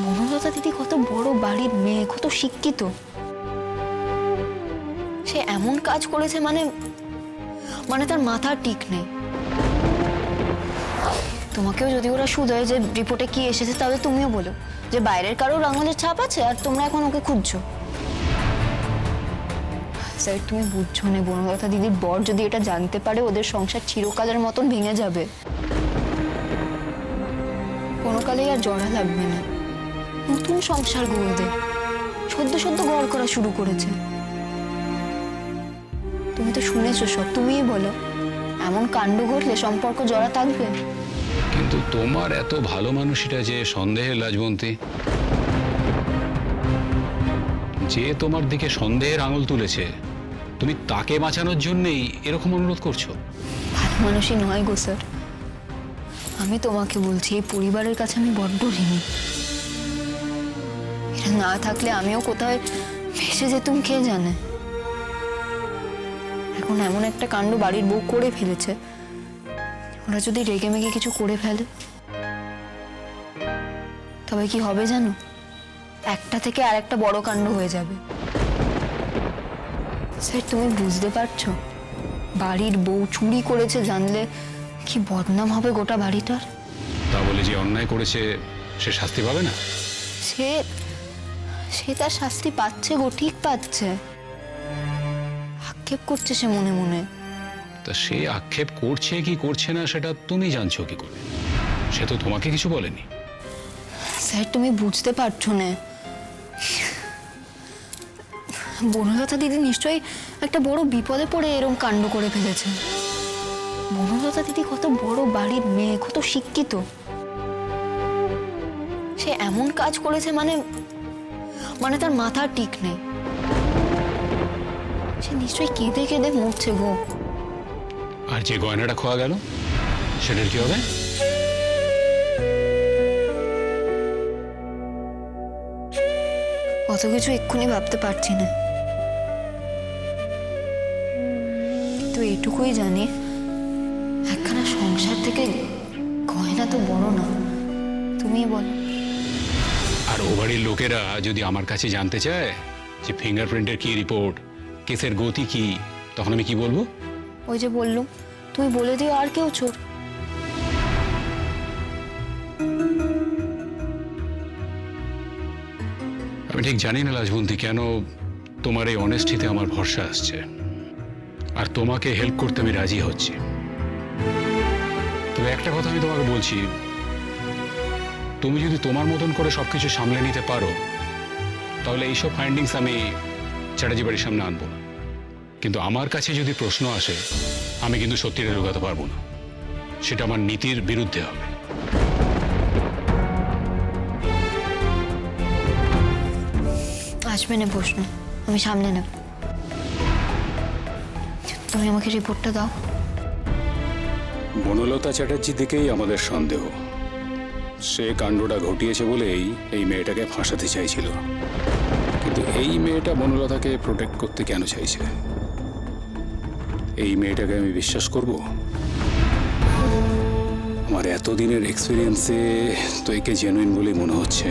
বনলতা দিদি কত বড় বাড়ির মেয়ে, কত শিক্ষিত। সে এমন কাজ করেছে মানে মানে তার মাথার ঠিক নেই। তোমাকেও যদি ওরা শুধায় যে রিপোর্টে কি এসেছে, তাহলে তুমিও বলো যে বাইরের কারোর আঙুলের ছাপ আছে আর তোমরা এখন ওকে খুঁজছো। স্যার তুমি বুঝছো না, বনলতা দিদির বর যদি এটা জানতে পারে, ওদের সংসার চিরকালের মতন ভেঙে যাবে। কোনোকালেই আর জড়া লাগবে না। নতুন সংসার গড়বে, সদ্য সদ্য ঘর করা শুরু করেছে। তুমি তো শুনেছো সব, তুমিই বলো এমন কাণ্ড ঘটলে সম্পর্ক জড়া থাকবে? কিন্তু তোমার এত ভালো মানুষটা যে সন্দেহের রাজবন্তী, যে তোমার দিকে সন্দেহের আঙুল তুলেছে, তুমি তাকে বাঁচানোর জন্যই এরকম অনুরোধ করছো? ভালো মানুষই নয় গো স্যার। আমি তোমাকে বলছি, এই পরিবারের কাছে আমি বড্ড ঋণী। এরা না থাকলে আমিও কোথায় ভেসে যেতুম কে জানে। এখন এমন একটা কাণ্ড বাড়ির বউ করে ফেলেছে, ওরা যদি রেগে মেগে কিছু করে ফেলে তবে কি হবে জানো? একটা থেকে আর একটা বড় কাণ্ড হয়ে যাবে। স্যার তুমি বুঝতে পারছো, বাড়ির বউ চুরি করেছে জানলে কি বদনাম হবে গোটা বাড়িটার। তা বলে যে অন্যায় করেছে সে শাস্তি পাবে না? সে সে তার শাস্তি পাচ্ছে গো, ঠিক পাচ্ছে। আক্ষেপ করছে সে মনে মনে। তা সে আক্ষেপ করছে কি করছে না সেটা তুমি জানছো কি করে? সে তো তোমাকে কিছু বলেনি। স্যার তুমি বুঝতে পারছো না, বনলতা দিদি নিশ্চয়ই একটা বড় বিপদে পড়ে এরকম কাণ্ড করে ফেলেছে। বনলতা দিদি কত বড় বাড়ির মেয়ে, কত শিক্ষিত। সে এমন কাজ করেছে মানে মানে তার মাথার ঠিক নেই। সে নিশ্চয়ই কেঁদে কেঁদে মরছে গো। আর যে গয়নাটা খোয়া গেল সেটার কি হবে? অত কিছু এক্ষুনি ভাবতে পারছি না, কিন্তু এইটুকুই জানি, একখানা সংসার থেকে গয়না তো বড় না। তুমি বলো। আর ও বাড়ির লোকেরা যদি আমার কাছে জানতে চায় যে ফিঙ্গারপ্রিন্টের কি রিপোর্ট, কেসের গতি কি, তখন আমি কি বলবো? ওই যে বললুম, তুমি বলে দিও আর কেউ চোর। আমি ঠিক জানি না রাজবন্তী, কেন তোমার এই অনেস্টিতে আমার ভরসা আসছে আর তোমাকে হেল্প করতে আমি রাজি হচ্ছি। তবে একটা কথা আমি তোমাকে বলছি, তুমি যদি তোমার মতন করে সবকিছু সামলে নিতে পারো, তাহলে এইসব ফাইন্ডিংস আমি চ্যাটার্জি বাড়ির সামনে আনবো না। কিন্তু আমার কাছে যদি প্রশ্ন আসে, আমি কিন্তু সত্যিটা লুকাতে পারবো না। সেটা আমার নীতির বিরুদ্ধে হবে। আসবে না প্রশ্ন, আমি সামনে নেব। তুমি আমাকে রিপোর্টটা দাও। বনলতা চ্যাটার্জির দিকেই আমাদের সন্দেহ। সে কাণ্ডটা ঘটিয়েছে বলেই এই মেয়েটাকে ফাঁসাতে চাইছিল। কিন্তু এই মেয়েটা বনলতাকে প্রোটেক্ট করতে কেন চাইছে? এই মেয়েটাকে আমি বিশ্বাস করব? আমার এতদিনের এক্সপিরিয়েন্সে তো একে জেনুইন বলেই মনে হচ্ছে।